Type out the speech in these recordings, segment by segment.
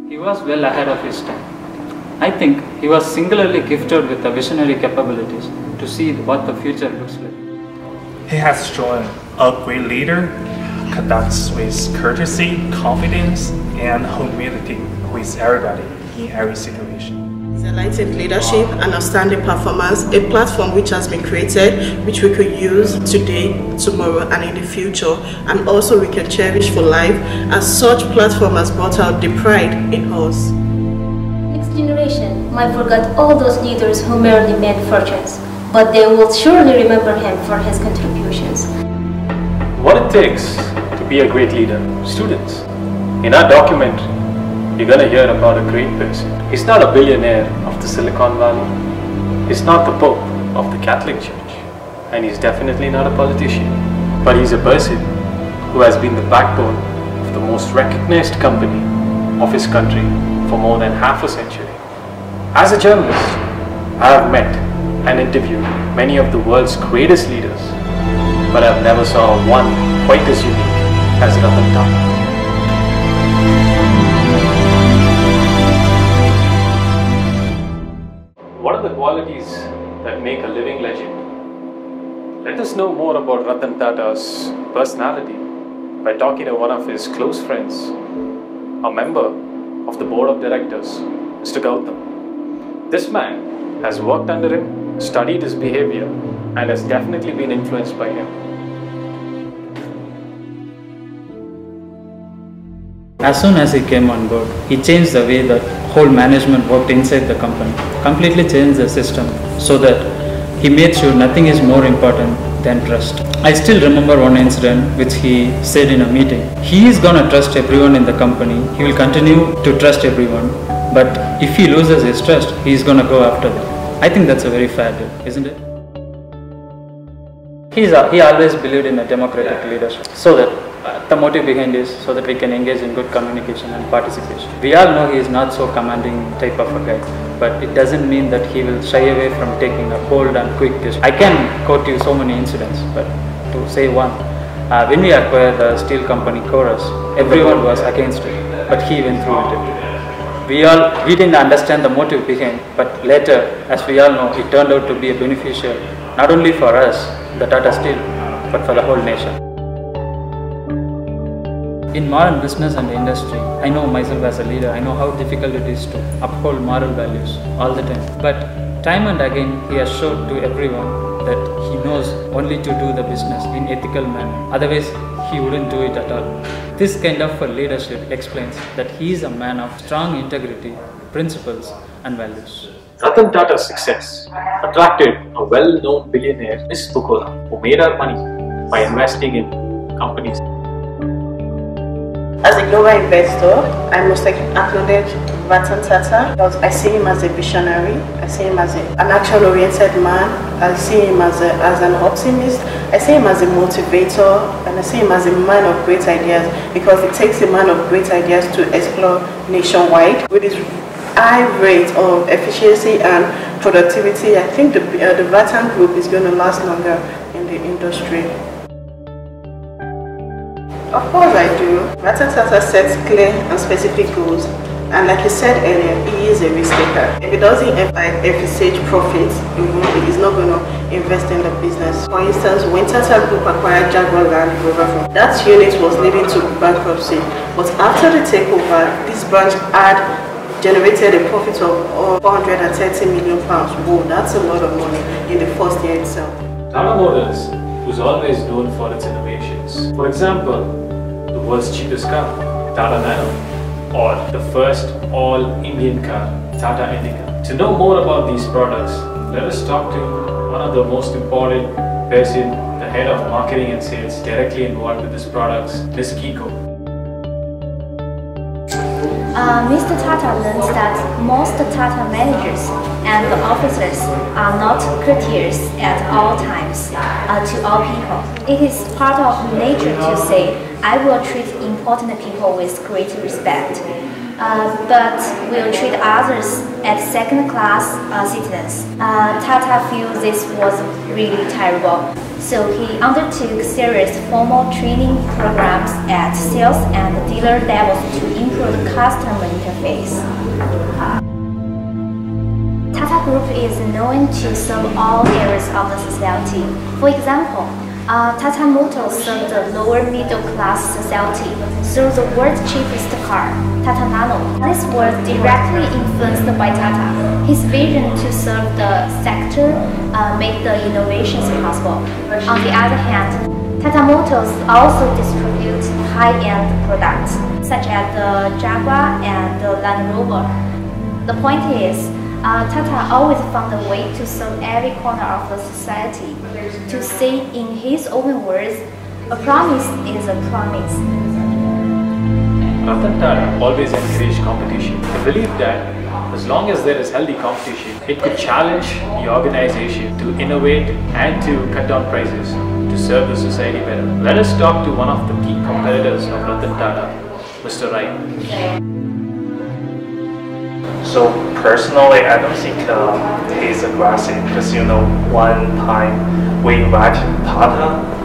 He was well ahead of his time. I think he was singularly gifted with the visionary capabilities to see what the future looks like. He has shown a great leader, conducts with courtesy, confidence, and humility with everybody in every situation. His enlightened leadership and outstanding performance, a platform which has been created, which we could use today, tomorrow, and in the future, and also we can cherish for life, as such platform has brought out the pride in us. Next generation might forget all those leaders who merely made fortunes, but they will surely remember him for his contributions. What it takes to be a great leader. Students, in our documentary, you're going to hear about a great person. He's not a billionaire of the Silicon Valley. He's not the Pope of the Catholic Church. And he's definitely not a politician. But he's a person who has been the backbone of the most recognized company of his country for more than half a century. As a journalist, I have met and interviewed many of the world's greatest leaders, but I've never saw one quite as unique as Ratan Tata. What are the qualities that make a living legend? Let us know more about Ratan Tata's personality by talking to one of his close friends, a member of the board of directors, Mr. Gautam. This man has worked under him, studied his behavior, and has definitely been influenced by him. As soon as he came on board, he changed the way that whole management worked inside the company, completely changed the system so that he made sure nothing is more important than trust. I still remember one incident which he said in a meeting. He is gonna trust everyone in the company, he will continue to trust everyone, but if he loses his trust, he is gonna go after them. I think that's a very fair deal, isn't it? He always believed in a democratic leadership, so that the motive behind is so that we can engage in good communication and participation. We all know he is not so commanding type of a guy, but it doesn't mean that he will shy away from taking a bold and quick decision. I can quote you so many incidents, but to say one, when we acquired the steel company Chorus, everyone was against it, but he went through with it. We didn't understand the motive behind, but later, as we all know, it turned out to be beneficial not only for us, the Tata Steel, but for the whole nation. In modern business and industry, I know myself as a leader, I know how difficult it is to uphold moral values all the time. But time and again, he has showed to everyone that he knows only to do the business in ethical manner. Otherwise, he wouldn't do it at all. This kind of leadership explains that he is a man of strong integrity, principles and values. Ratan Tata's success attracted a well-known billionaire, Ms. Bukola, who made her money by investing in companies. As a global investor, I must acknowledge Ratan Tata because I see him as a visionary, I see him as an action-oriented man, I see him as an optimist, I see him as a motivator, and I see him as a man of great ideas because it takes a man of great ideas to explore nationwide. With his high rate of efficiency and productivity, I think the Ratan Group is going to last longer in the industry. Of course I do. Ratan Tata sets clear and specific goals, and like you said earlier, he is a risk taker. If he doesn't envisage profits, he's not going to invest in the business. For instance, when Tata Group acquired Jaguar Land Rover, that unit was leading to bankruptcy, but after the takeover, this branch had generated a profit of £430 million. Whoa, that's a lot of money in the first year itself. Tata Motors was always known for its innovations. For example, the world's cheapest car, Tata Nano, or the first all-Indian car, Tata Indica. To know more about these products, let us talk to one of the most important person, the head of marketing and sales directly involved with these products, Ms. Kiko. Mr. Tata learns that most Tata managers and officers are not courteous at all times to all people. It is part of nature to say, I will treat important people with great respect. but will treat others as second-class citizens. Tata feels this was really terrible, so he undertook serious formal training programs at sales and dealer levels to improve the customer interface. Tata Group is known to serve all areas of the society. For example, Tata Motors served the lower middle class society through the world's cheapest car, Tata Nano. This was directly influenced by Tata. His vision to serve the sector made the innovations possible. On the other hand, Tata Motors also distributes high-end products, such as the Jaguar and the Land Rover. The point is, Tata always found a way to serve every corner of the society. To say in his own words, a promise is a promise. Ratan Tata always encouraged competition. He believed that as long as there is healthy competition, it could challenge the organization to innovate and to cut down prices to serve the society better. Let us talk to one of the key competitors of Ratan Tata, Mr. Ratan. So personally, I don't think he's aggressive because one time we invited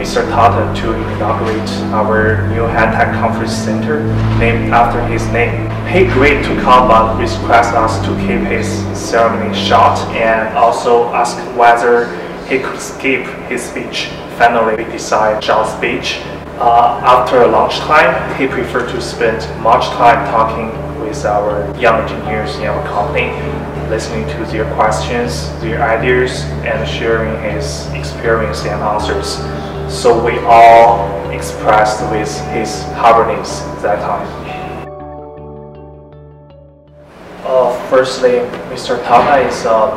Mr. Tata to inaugurate our new high-tech conference center named after his name. He agreed to come but requested us to keep his ceremony short and also asked whether he could skip his speech. Finally, we decided short speech. After lunchtime, he preferred to spend much time talking with our young engineers in our company, listening to their questions, their ideas, and sharing his experience and answers. So we all expressed with his happiness that time. Firstly, Mr. Tata is a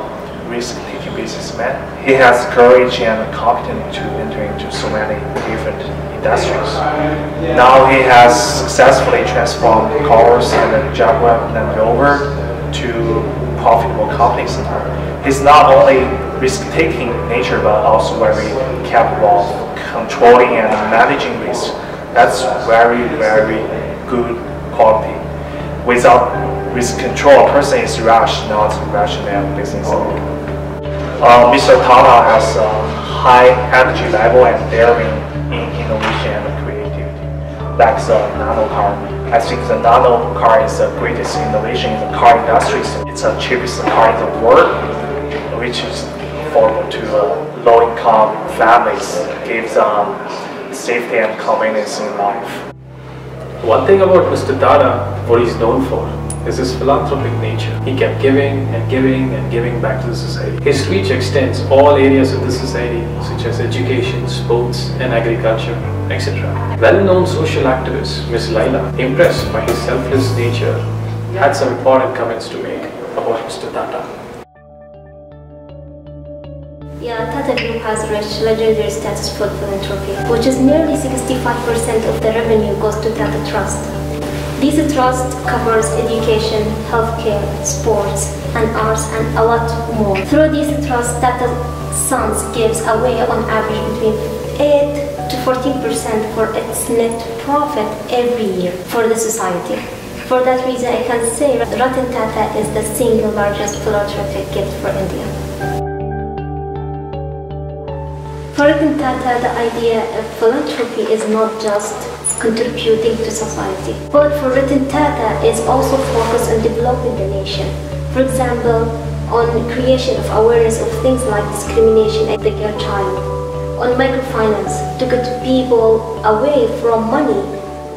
risk-taking businessman. He has courage and competence to enter into so many different industries. Now he has successfully transformed cars and Jaguar Land Rover to profitable companies. He's not only risk-taking in nature but also very capable of controlling and managing risk. That's very, very good quality. Without risk control, a person is rash, not rational business. Mr. Tata has a high energy level and daring in innovation and creativity. Like the nano car. I think the nano car is the greatest innovation in the car industry. It's the cheapest car in the world, which is affordable to low-income families, gives safety and convenience in life. One thing about Mr. Tata, what he's known for, is his philanthropic nature. He kept giving and giving and giving back to the society. His reach extends all areas of the society, such as education, sports, and agriculture, etc. Well-known social activist Ms. Laila, impressed by his selfless nature, had some important comments to make about Mr. Tata. Yeah, Tata Group has reached legendary status for philanthropy, which is nearly 65% of the revenue goes to Tata Trust. This trust covers education, healthcare, sports, and arts, and a lot more. Through this trust, Tata Sons gives away on average between 8 to 14% for its net profit every year for the society. For that reason, I can say Ratan Tata is the single largest philanthropic gift for India. For Ratan Tata, the idea of philanthropy is not just contributing to society, but for Ratan Tata is also focused on developing the nation. For example, on creation of awareness of things like discrimination against the girl child, on microfinance to get people away from money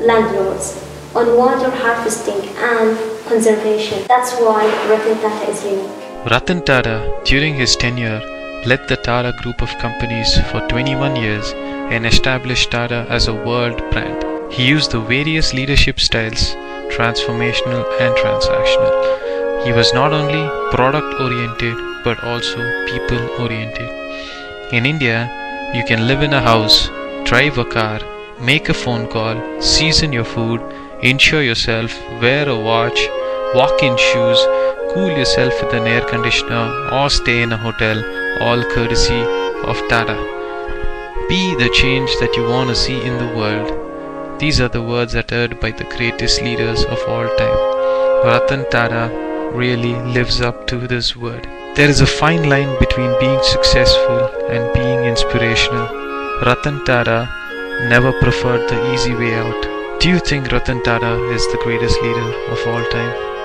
landlords, on water harvesting and conservation. That's why Ratan Tata is unique. Ratan Tata, during his tenure, led the Tata Group of companies for 21 years and established Tata as a world brand. He used the various leadership styles, transformational and transactional. He was not only product-oriented but also people-oriented. In India, you can live in a house, drive a car, make a phone call, season your food, insure yourself, wear a watch, walk in shoes, cool yourself with an air conditioner or stay in a hotel, all courtesy of Tata. Be the change that you want to see in the world. These are the words uttered by the greatest leaders of all time. Ratan Tata really lives up to this word. There is a fine line between being successful and being inspirational. Ratan Tata never preferred the easy way out. Do you think Ratan Tata is the greatest leader of all time?